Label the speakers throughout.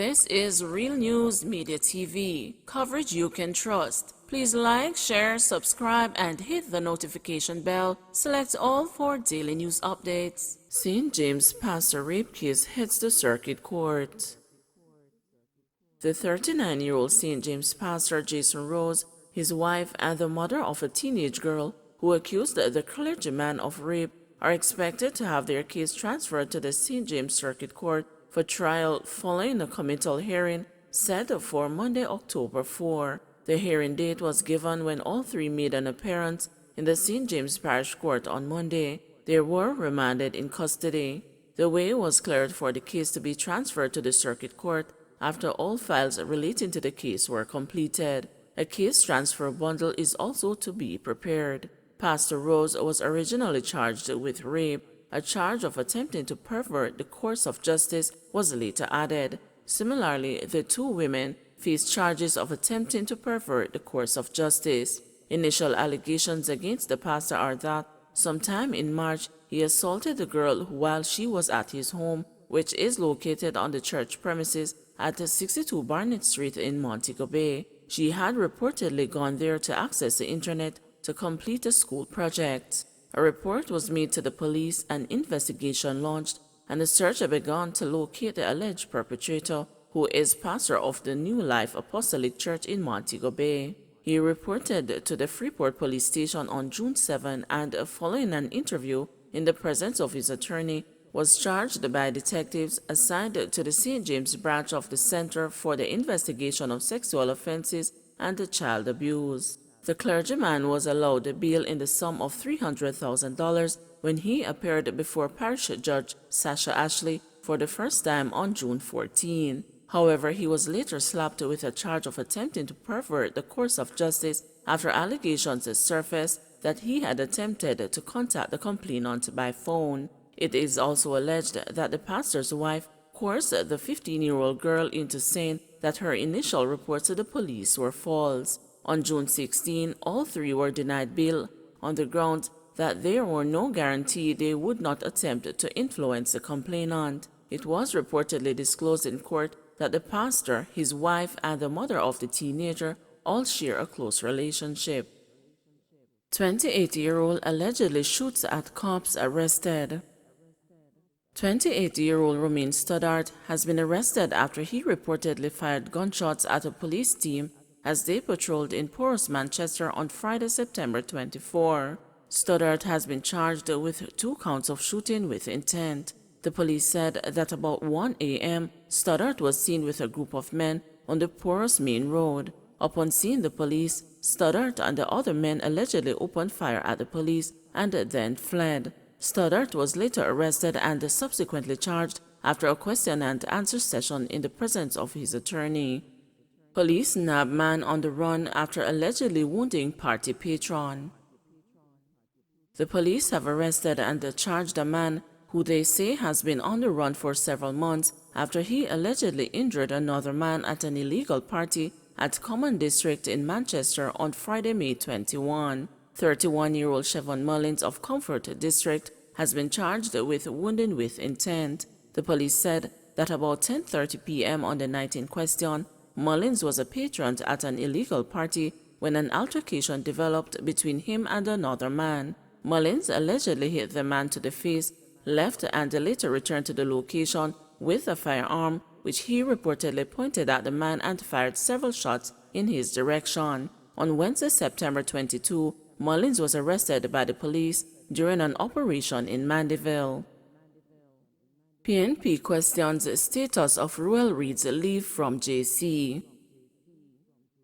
Speaker 1: This is Real News Media TV, coverage you can trust. Please like, share, subscribe, and hit the notification bell. Select all for daily news updates. St. James pastor rape case hits the circuit court. The 39-year-old St. James pastor Jason Rose, his wife, and the mother of a teenage girl who accused the clergyman of rape are expected to have their case transferred to the St. James Circuit Court for trial following a committal hearing set for Monday, October 4. The hearing date was given when all three made an appearance in the St. James Parish Court on Monday. They were remanded in custody. The way was cleared for the case to be transferred to the Circuit Court after all files relating to the case were completed. A case transfer bundle is also to be prepared. Pastor Rose was originally charged with rape. A charge of attempting to pervert the course of justice was later added. Similarly, the two women faced charges of attempting to pervert the course of justice. Initial allegations against the pastor are that sometime in March, he assaulted the girl while she was at his home, which is located on the church premises at 62 Barnett Street in Montego Bay. She had reportedly gone there to access the internet to complete a school project. A report was made to the police, an investigation launched, and a search began to locate the alleged perpetrator, who is pastor of the New Life Apostolic Church in Montego Bay. He reported to the Freeport Police Station on June 7 and, following an interview in the presence of his attorney, was charged by detectives assigned to the St. James branch of the Center for the Investigation of Sexual Offenses and Child Abuse. The clergyman was allowed bail in the sum of $300,000 when he appeared before Parish Judge Sasha Ashley for the first time on June 14. However, he was later slapped with a charge of attempting to pervert the course of justice after allegations surfaced that he had attempted to contact the complainant by phone. It is also alleged that the pastor's wife coerced the 15-year-old girl into saying that her initial reports to the police were false. On June 16, all three were denied bail on the grounds that there were no guarantee they would not attempt to influence the complainant. It was reportedly disclosed in court that the pastor, his wife, and the mother of the teenager all share a close relationship. 28-year-old allegedly shoots at cops arrested. 28-year-old Romain Stoddart has been arrested after he reportedly fired gunshots at a police team as they patrolled in porous Manchester on Friday, September 24. Stoddart has been charged with 2 counts of shooting with intent. The police said that about 1 a.m., Stoddart was seen with a group of men on the porous main road. Upon seeing the police, Stoddart and the other men allegedly opened fire at the police and then fled. Stoddart was later arrested and subsequently charged after a question and answer session in the presence of his attorney. Police nab man on the run after allegedly wounding party patron. The police have arrested and charged a man who they say has been on the run for several months after he allegedly injured another man at an illegal party at Common District in Manchester on Friday, May 21. 31-year-old Chevon Mullins of Comfort District has been charged with wounding with intent. The police said that about 10:30 p.m. on the night in question, Mullins was a patron at an illegal party when an altercation developed between him and another man. Mullins allegedly hit the man to the face, left, and later returned to the location with a firearm, which he reportedly pointed at the man and fired several shots in his direction. On Wednesday, September 22, Mullins was arrested by the police during an operation in Mandeville. PNP questions status of Ruel Reid's leave from JC.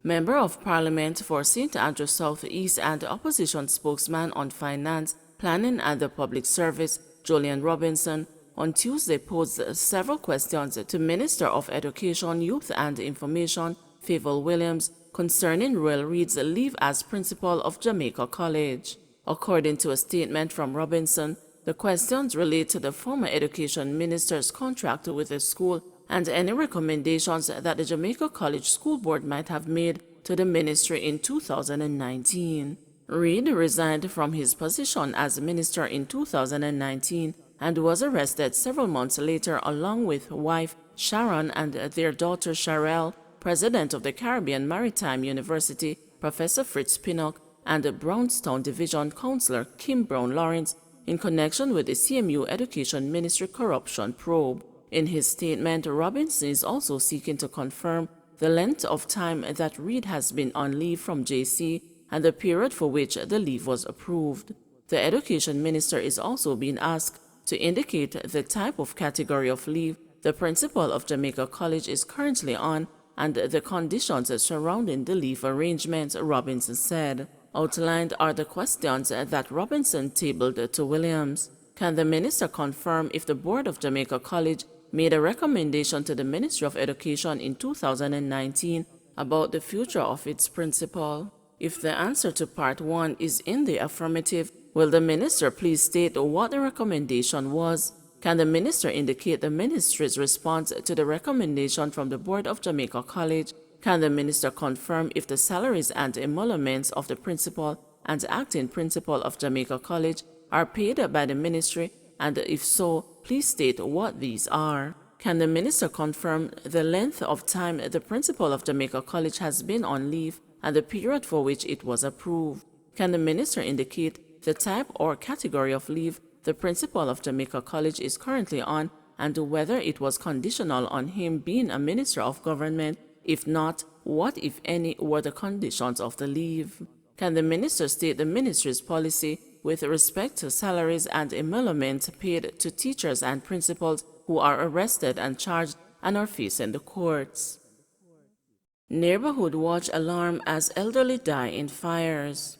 Speaker 1: Member of Parliament for St. Andrew South East and opposition spokesman on finance, planning and the public service, Julian Robinson, on Tuesday posed several questions to Minister of Education, Youth and Information, Favour Williams, concerning Ruel Reid's leave as principal of Jamaica College. According to a statement from Robinson, the questions relate to the former education minister's contract with the school and any recommendations that the Jamaica College School Board might have made to the ministry in 2019. Reid resigned from his position as minister in 2019 and was arrested several months later along with wife Sharon and their daughter Sharelle, president of the Caribbean Maritime University, Professor Fritz Pinnock, and Brownstown Division Councillor Kim Brown Lawrence in connection with the CMU Education Ministry corruption probe. In his statement, Robinson is also seeking to confirm the length of time that Reed has been on leave from JC and the period for which the leave was approved. The Education Minister is also being asked to indicate the type of category of leave the principal of Jamaica College is currently on and the conditions surrounding the leave arrangements, Robinson said. Outlined are the questions that Robinson tabled to Williams. Can the minister confirm if the board of Jamaica College made a recommendation to the Ministry of Education in 2019 about the future of its principal? If the answer to part 1 is in the affirmative, will the minister please state what the recommendation was? Can the minister indicate the ministry's response to the recommendation from the board of Jamaica College? Can the minister confirm if the salaries and emoluments of the principal and acting principal of Jamaica College are paid by the ministry, and if so, please state what these are? Can the minister confirm the length of time the principal of Jamaica College has been on leave and the period for which it was approved? Can the minister indicate the type or category of leave the principal of Jamaica College is currently on and whether it was conditional on him being a minister of government? If not, what, if any, were the conditions of the leave? Can the minister state the ministry's policy with respect to salaries and emoluments paid to teachers and principals who are arrested and charged and are facing the courts? Neighborhood watch alarm as elderly die in fires.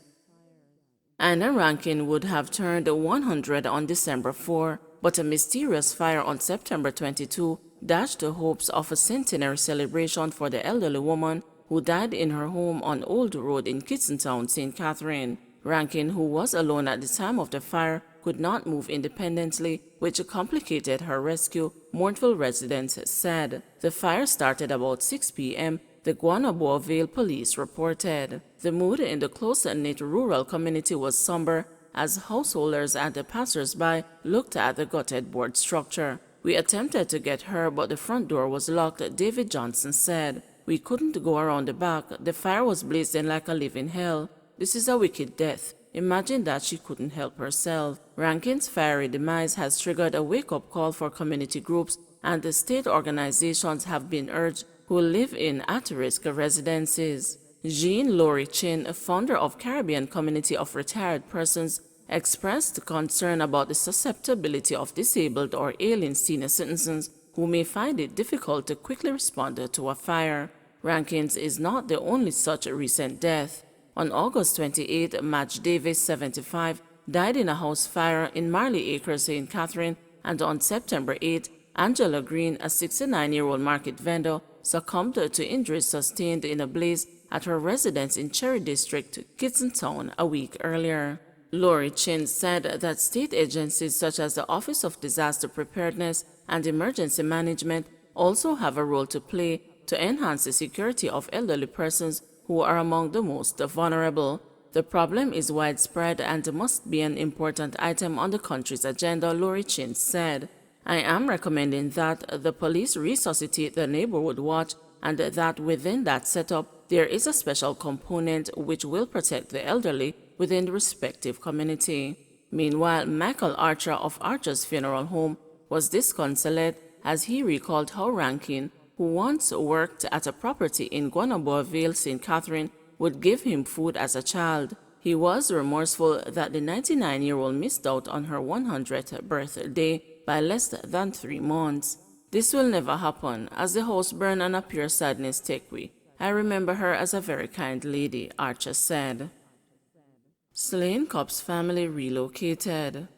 Speaker 1: Anna Rankin would have turned 100 on December 4, but a mysterious fire on September 22 dashed the hopes of a centenary celebration for the elderly woman who died in her home on Old Road in Kitsentown, St. Catherine. Rankin, who was alone at the time of the fire, could not move independently, which complicated her rescue, mournful residents said. The fire started about 6 p.m., the Guanaboa Vale police reported. The mood in the close-knit rural community was somber as householders and the passers-by looked at the gutted board structure. We attempted to get her, but the front door was locked, David Johnson said. We couldn't go around the back. The fire was blazing like a living hell. This is a wicked death. Imagine that she couldn't help herself. Rankin's fiery demise has triggered a wake-up call for community groups, and the state organizations have been urged who live in at-risk residences. Jean Laurie Chin, founder of Caribbean Community of Retired Persons, expressed concern about the susceptibility of disabled or ailing senior citizens who may find it difficult to quickly respond to a fire. Rankins is not the only such recent death. On August 28, Madge Davis, 75, died in a house fire in Marley Acres, St. Catherine, and on September 8, Angela Green, a 69-year-old market vendor, succumbed to injuries sustained in a blaze at her residence in Cherry District, Kitsentown, a week earlier. Laurie Chin said that state agencies such as the Office of Disaster Preparedness and Emergency Management also have a role to play to enhance the security of elderly persons who are among the most vulnerable. The problem is widespread and must be an important item on the country's agenda, Laurie Chin said. I am recommending that the police resuscitate the neighborhood watch and that within that setup there is a special component which will protect the elderly within the respective community. Meanwhile, Michael Archer of Archer's Funeral Home was disconsolate as he recalled how Rankin, who once worked at a property in Guanaboa Vale, St. Catherine, would give him food as a child. He was remorseful that the 99-year-old missed out on her 100th birthday by less than 3 months. This will never happen, as the house burned and a pure sadness take we. I remember her as a very kind lady, Archer said. Slain cop's family relocated.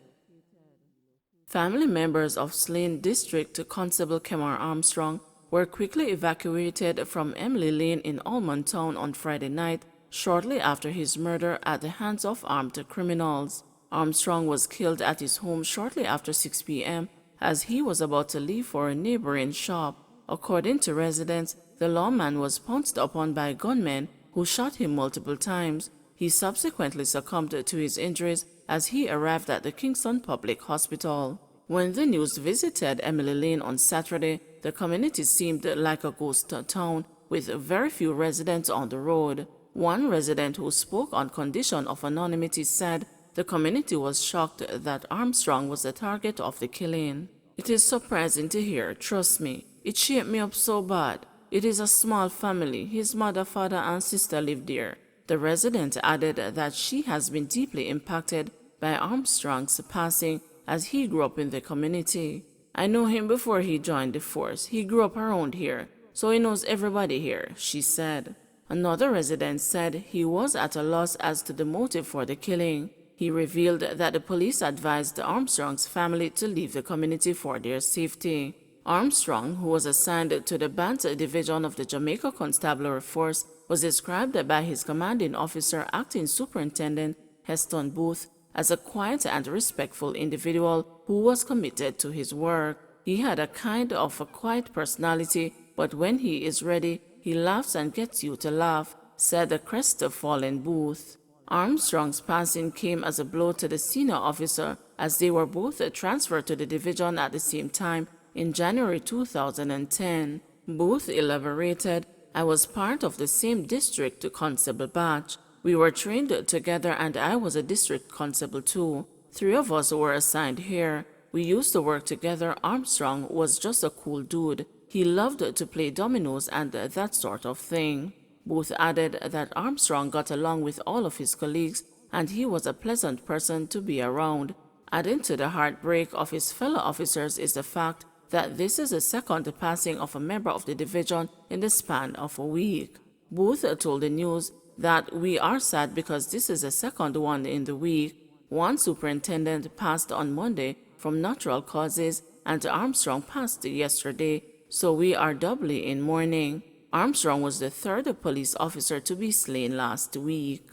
Speaker 1: Family members of slain District Constable Kemar Armstrong were quickly evacuated from Emily Lane in Almond Town on Friday night, shortly after his murder at the hands of armed criminals. Armstrong was killed at his home shortly after 6 p.m. as he was about to leave for a neighboring shop. According to residents, the lawman was pounced upon by gunmen who shot him multiple times. He subsequently succumbed to his injuries as he arrived at the Kingston Public Hospital. When the news visited Emily Lane on Saturday, the community seemed like a ghost town with very few residents on the road. One resident who spoke on condition of anonymity said the community was shocked that Armstrong was the target of the killing. "It is surprising to hear, trust me. It shaped me up so bad. It is a small family. His mother, father, and sister live there." The resident added that she has been deeply impacted by Armstrong's passing as he grew up in the community. "I know him before he joined the force. He grew up around here, so he knows everybody here," she said. Another resident said he was at a loss as to the motive for the killing. He revealed that the police advised Armstrong's family to leave the community for their safety. Armstrong, who was assigned to the Banter Division of the Jamaica Constabulary Force, was described by his commanding officer, Acting Superintendent Heston Booth, as a quiet and respectful individual who was committed to his work. "He had a kind of a quiet personality, but when he is ready, he laughs and gets you to laugh," said the crestfallen Booth. Armstrong's passing came as a blow to the senior officer as they were both transferred to the division at the same time in January 2010. Booth elaborated, "I was part of the same district constable batch. We were trained together and I was a district constable too. 3 of us were assigned here. We used to work together. Armstrong was just a cool dude. He loved to play dominoes and that sort of thing." Booth added that Armstrong got along with all of his colleagues and he was a pleasant person to be around. Adding to the heartbreak of his fellow officers is the fact that this is the second passing of a member of the division in the span of a week. Booth told the news that "We are sad because this is the second one in the week. One superintendent passed on Monday from natural causes and Armstrong passed yesterday, so we are doubly in mourning." Armstrong was the 3rd police officer to be slain last week.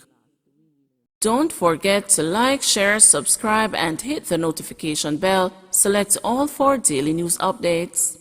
Speaker 1: Don't forget to like, share, subscribe, and hit the notification bell. Select all for daily news updates.